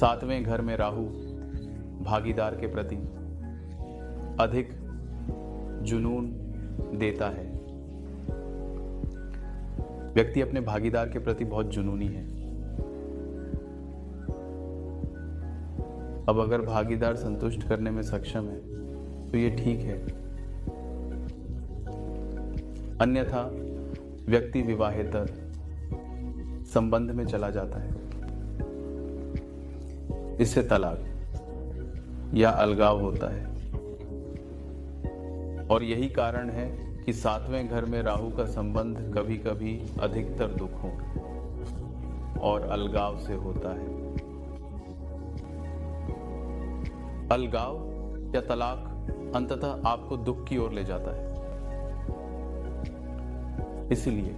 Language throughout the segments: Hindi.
सातवें घर में राहु भागीदार के प्रति अधिक जुनून देता है। व्यक्ति अपने भागीदार के प्रति बहुत जुनूनी है। अब अगर भागीदार संतुष्ट करने में सक्षम है तो ये ठीक है, अन्यथा व्यक्ति विवाहेतर संबंध में चला जाता है। इससे तलाक या अलगाव होता है। और यही कारण है कि सातवें घर में राहु का संबंध कभी कभी अधिकतर दुखों और अलगाव से होता है। अलगाव या तलाक अंततः आपको दुख की ओर ले जाता है। इसलिए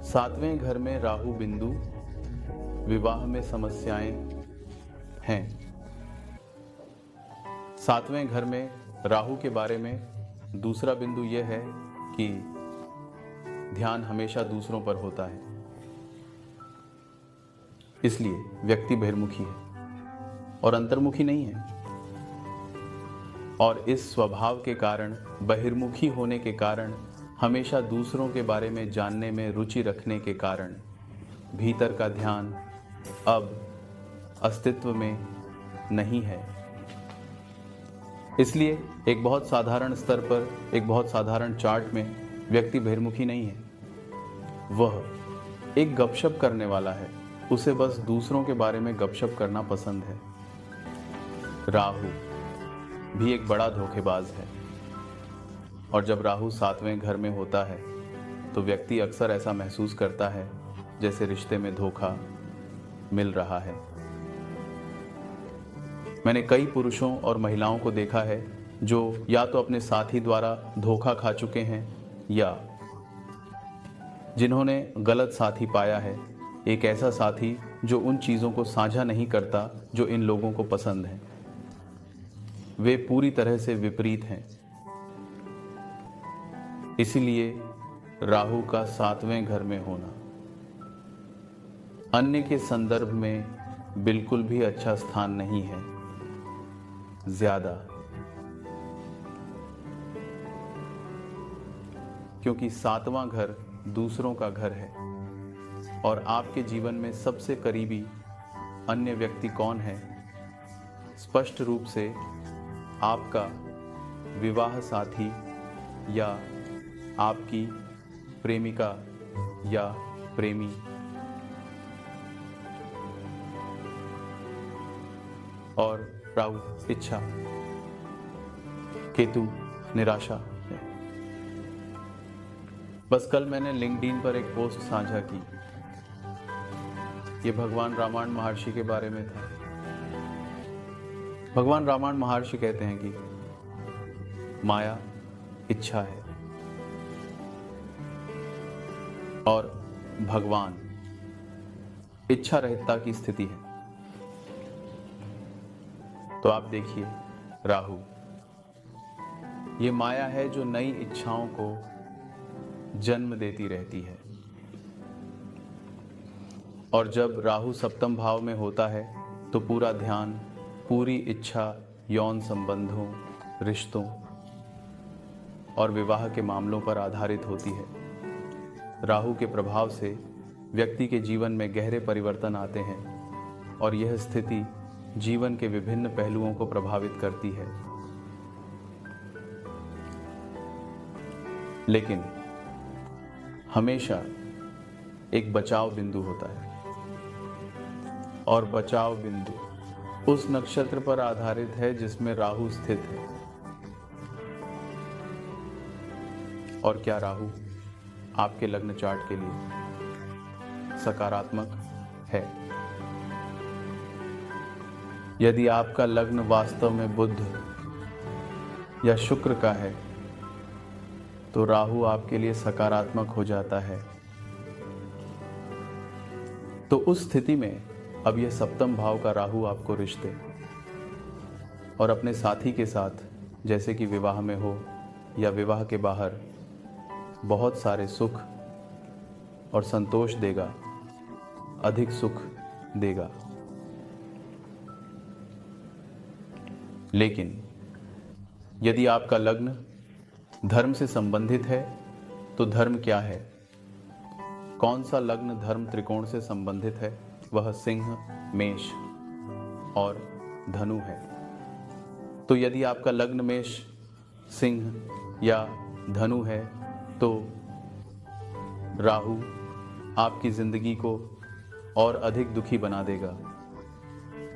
सातवें घर में राहु बिंदु विवाह में समस्याएं हैं। सातवें घर में राहु के बारे में दूसरा बिंदु यह है कि ध्यान हमेशा दूसरों पर होता है, इसलिए व्यक्ति बहिर्मुखी है और अंतर्मुखी नहीं है। और इस स्वभाव के कारण, बहिर्मुखी होने के कारण, हमेशा दूसरों के बारे में जानने में रुचि रखने के कारण भीतर का ध्यान अब अस्तित्व में नहीं है। इसलिए एक बहुत साधारण स्तर पर, एक बहुत साधारण चार्ट में व्यक्ति बहिर्मुखी नहीं है। वह एक गपशप करने वाला है, उसे बस दूसरों के बारे में गपशप करना पसंद है। राहु भी एक बड़ा धोखेबाज है और जब राहु सातवें घर में होता है तो व्यक्ति अक्सर ऐसा महसूस करता है जैसे रिश्ते में धोखा मिल रहा है। मैंने कई पुरुषों और महिलाओं को देखा है जो या तो अपने साथी द्वारा धोखा खा चुके हैं या जिन्होंने गलत साथी पाया है, एक ऐसा साथी जो उन चीज़ों को साझा नहीं करता जो इन लोगों को पसंद है। वे पूरी तरह से विपरीत हैं। इसीलिए राहु का सातवें घर में होना अन्य के संदर्भ में बिल्कुल भी अच्छा स्थान नहीं है। ज्यादा, क्योंकि सातवां घर दूसरों का घर है और आपके जीवन में सबसे करीबी अन्य व्यक्ति कौन है? स्पष्ट रूप से आपका विवाह साथी या आपकी प्रेमिका या प्रेमी। और राहु इच्छा, केतु निराशा है। बस कल मैंने लिंक्डइन पर एक पोस्ट साझा की। ये भगवान रामायण महर्षि के बारे में था। भगवान रामायण महर्षि कहते हैं कि माया इच्छा है और भगवान इच्छा रहितता की स्थिति है। तो आप देखिए, राहु ये माया है जो नई इच्छाओं को जन्म देती रहती है। और जब राहु सप्तम भाव में होता है तो पूरा ध्यान, पूरी इच्छा यौन संबंधों, रिश्तों और विवाह के मामलों पर आधारित होती है। राहु के प्रभाव से व्यक्ति के जीवन में गहरे परिवर्तन आते हैं और यह स्थिति जीवन के विभिन्न पहलुओं को प्रभावित करती है। लेकिन हमेशा एक बचाव बिंदु होता है और बचाव बिंदु उस नक्षत्र पर आधारित है जिसमें राहु स्थित है। और क्या राहु आपके लग्न चार्ट के लिए सकारात्मक है? यदि आपका लग्न वास्तव में बुध या शुक्र का है तो राहु आपके लिए सकारात्मक हो जाता है। तो उस स्थिति में अब यह सप्तम भाव का राहु आपको रिश्ते और अपने साथी के साथ, जैसे कि विवाह में हो या विवाह के बाहर, बहुत सारे सुख और संतोष देगा, अधिक सुख देगा। लेकिन यदि आपका लग्न धर्म से संबंधित है तो धर्म क्या है? कौन सा लग्न धर्म त्रिकोण से संबंधित है? वह सिंह, मेष और धनु है। तो यदि आपका लग्न मेष, सिंह या धनु है तो राहु आपकी जिंदगी को और अधिक दुखी बना देगा,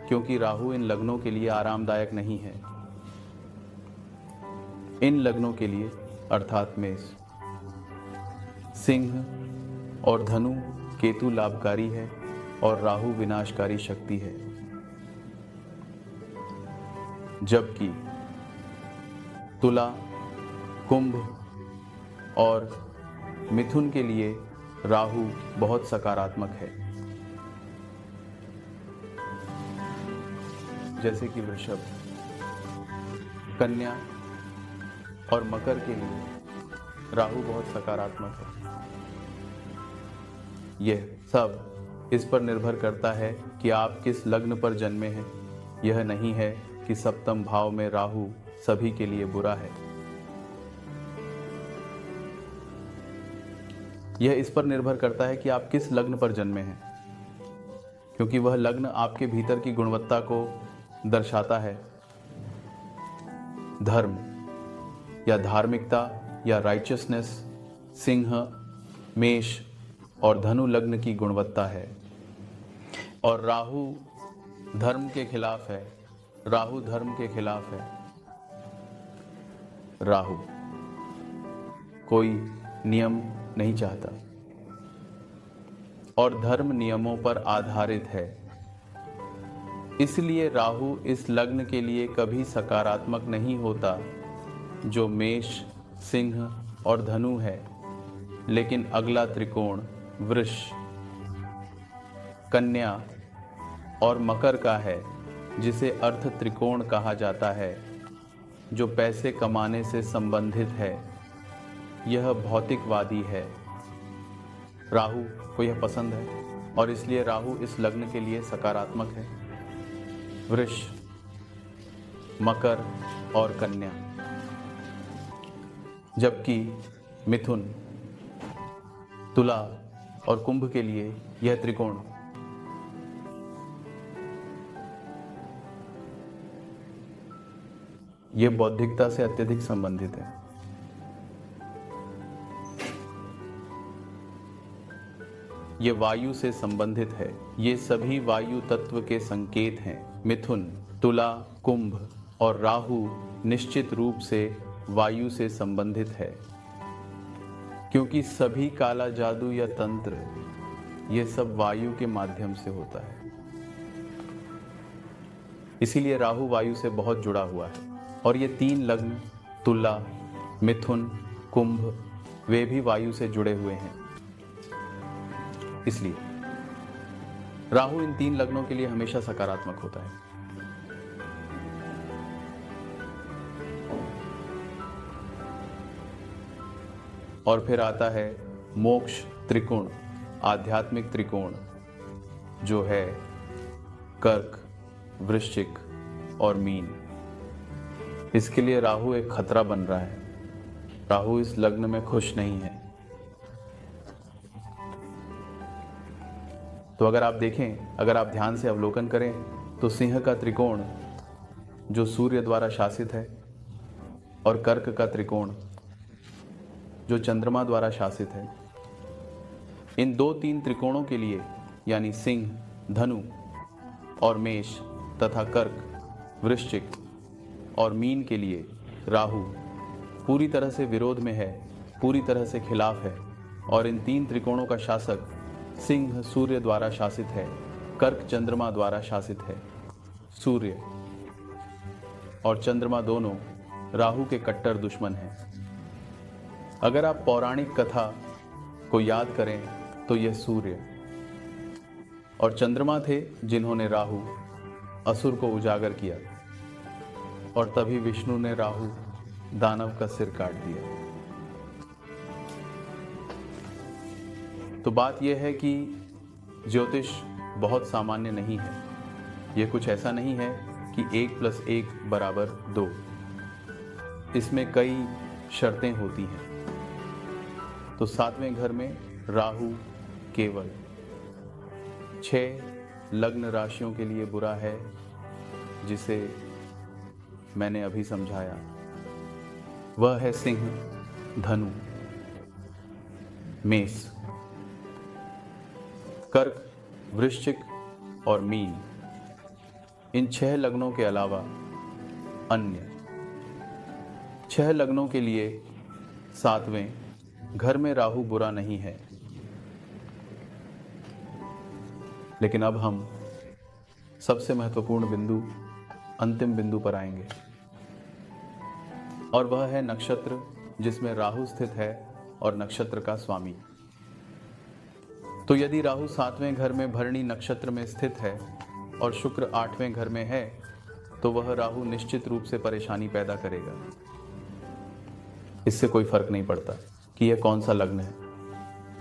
क्योंकि राहु इन लग्नों के लिए आरामदायक नहीं है। इन लग्नों के लिए अर्थात मेष, सिंह और धनु केतु लाभकारी है और राहु विनाशकारी शक्ति है, जबकि तुला, कुंभ और मिथुन के लिए राहु बहुत सकारात्मक है। जैसे कि वृषभ, कन्या और मकर के लिए राहु बहुत सकारात्मक है। यह सब इस पर निर्भर करता है कि आप किस लग्न पर जन्मे हैं। यह नहीं है कि सप्तम भाव में राहु सभी के लिए बुरा है। यह इस पर निर्भर करता है कि आप किस लग्न पर जन्मे हैं, क्योंकि वह लग्न आपके भीतर की गुणवत्ता को दर्शाता है। धर्म या धार्मिकता या राइचियसनेस सिंह, मेष और धनु लग्न की गुणवत्ता है, और राहु धर्म के खिलाफ है। राहु धर्म के खिलाफ है। राहु कोई नियम नहीं चाहता और धर्म नियमों पर आधारित है। इसलिए राहु इस लग्न के लिए कभी सकारात्मक नहीं होता जो मेष, सिंह और धनु है। लेकिन अगला त्रिकोण वृष, कन्या और मकर का है, जिसे अर्थ त्रिकोण कहा जाता है, जो पैसे कमाने से संबंधित है। यह भौतिकवादी है। राहु को यह पसंद है और इसलिए राहु इस लग्न के लिए सकारात्मक है। वृष, मकर और कन्या, जबकि मिथुन, तुला और कुंभ के लिए यह त्रिकोण यह बौद्धिकता से अत्यधिक संबंधित है। ये वायु से संबंधित है। ये सभी वायु तत्व के संकेत हैं। मिथुन, तुला, कुंभ और राहु निश्चित रूप से वायु से संबंधित है, क्योंकि सभी काला जादू या तंत्र ये सब वायु के माध्यम से होता है। इसीलिए राहु वायु से बहुत जुड़ा हुआ है। और ये तीन लग्न तुला, मिथुन, कुंभ वे भी वायु से जुड़े हुए हैं। इसलिए राहु इन तीन लग्नों के लिए हमेशा सकारात्मक होता है। और फिर आता है मोक्ष त्रिकोण, आध्यात्मिक त्रिकोण, जो है कर्क, वृश्चिक और मीन। इसके लिए राहु एक खतरा बन रहा है। राहु इस लग्न में खुश नहीं है। तो अगर आप देखें, अगर आप ध्यान से अवलोकन करें तो सिंह का त्रिकोण जो सूर्य द्वारा शासित है और कर्क का त्रिकोण जो चंद्रमा द्वारा शासित है, इन दो तीन त्रिकोणों के लिए यानी सिंह, धनु और मेष तथा कर्क, वृश्चिक और मीन के लिए राहु पूरी तरह से विरोध में है, पूरी तरह से खिलाफ है। और इन तीन त्रिकोणों का शासक सिंह सूर्य द्वारा शासित है, कर्क चंद्रमा द्वारा शासित है। सूर्य और चंद्रमा दोनों राहु के कट्टर दुश्मन हैं। अगर आप पौराणिक कथा को याद करें तो यह सूर्य और चंद्रमा थे जिन्होंने राहु असुर को उजागर किया, और तभी विष्णु ने राहु दानव का सिर काट दिया। तो बात यह है कि ज्योतिष बहुत सामान्य नहीं है। यह कुछ ऐसा नहीं है कि 1 + 1 = 2। इसमें कई शर्तें होती हैं। तो 7वें घर में राहु केवल 6 लग्न राशियों के लिए बुरा है, जिसे मैंने अभी समझाया। वह है सिंह, धनु, मेष, कर्क, वृश्चिक और मीन। इन 6 लग्नों के अलावा अन्य 6 लग्नों के लिए 7वें घर में राहु बुरा नहीं है। लेकिन अब हम सबसे महत्वपूर्ण बिंदु, अंतिम बिंदु पर आएंगे, और वह है नक्षत्र जिसमें राहु स्थित है और नक्षत्र का स्वामी। तो यदि राहु 7वें घर में भरणी नक्षत्र में स्थित है और शुक्र 8वें घर में है, तो वह राहु निश्चित रूप से परेशानी पैदा करेगा। इससे कोई फर्क नहीं पड़ता कि यह कौन सा लग्न है,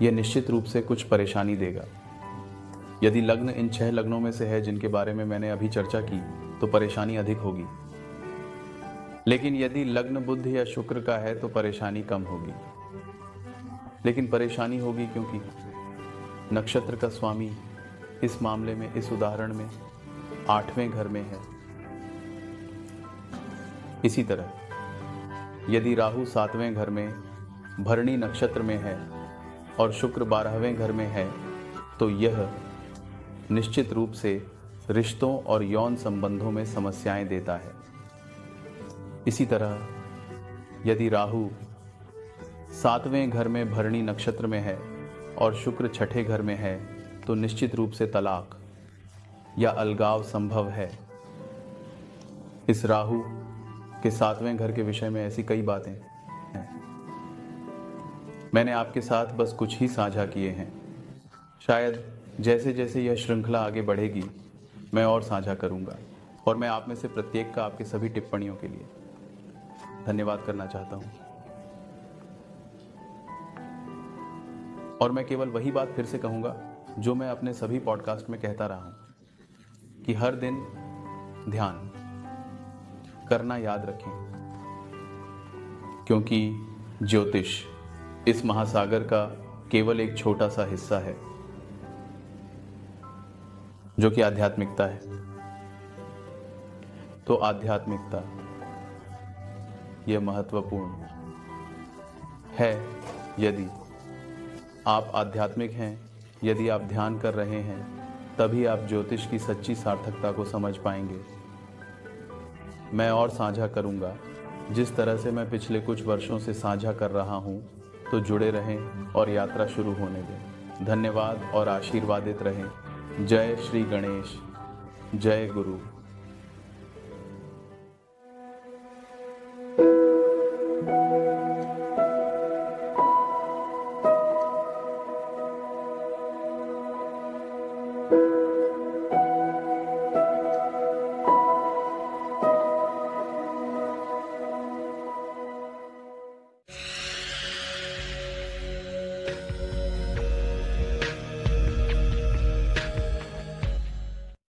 यह निश्चित रूप से कुछ परेशानी देगा। यदि लग्न इन 6 लग्नों में से है जिनके बारे में मैंने अभी चर्चा की, तो परेशानी अधिक होगी। लेकिन यदि लग्न बुध या शुक्र का है तो परेशानी कम होगी। लेकिन परेशानी होगी क्योंकि नक्षत्र का स्वामी इस मामले में, इस उदाहरण में 8वें घर में है। इसी तरह यदि राहु 7वें घर में भरणी नक्षत्र में है और शुक्र 12वें घर में है, तो यह निश्चित रूप से रिश्तों और यौन संबंधों में समस्याएं देता है। इसी तरह यदि राहु 7वें घर में भरणी नक्षत्र में है और शुक्र 6ठे घर में है, तो निश्चित रूप से तलाक या अलगाव संभव है। इस राहु के 7वें घर के विषय में ऐसी कई बातें हैं। मैंने आपके साथ बस कुछ ही साझा किए हैं। शायद जैसे जैसे यह श्रृंखला आगे बढ़ेगी, मैं और साझा करूंगा, और मैं आप में से प्रत्येक का आपके सभी टिप्पणियों के लिए धन्यवाद करना चाहता हूं। और मैं केवल वही बात फिर से कहूंगा जो मैं अपने सभी पॉडकास्ट में कहता रहा हूं कि हर दिन ध्यान करना याद रखें, क्योंकि ज्योतिष इस महासागर का केवल एक छोटा सा हिस्सा है, जो कि आध्यात्मिकता है। तो आध्यात्मिकता यह महत्वपूर्ण है। यदि आप आध्यात्मिक हैं, यदि आप ध्यान कर रहे हैं, तभी आप ज्योतिष की सच्ची सार्थकता को समझ पाएंगे। मैं और साझा करूंगा जिस तरह से मैं पिछले कुछ वर्षों से साझा कर रहा हूं, तो जुड़े रहें और यात्रा शुरू होने दें। धन्यवाद और आशीर्वादित रहें। जय श्री गणेश, जय गुरु।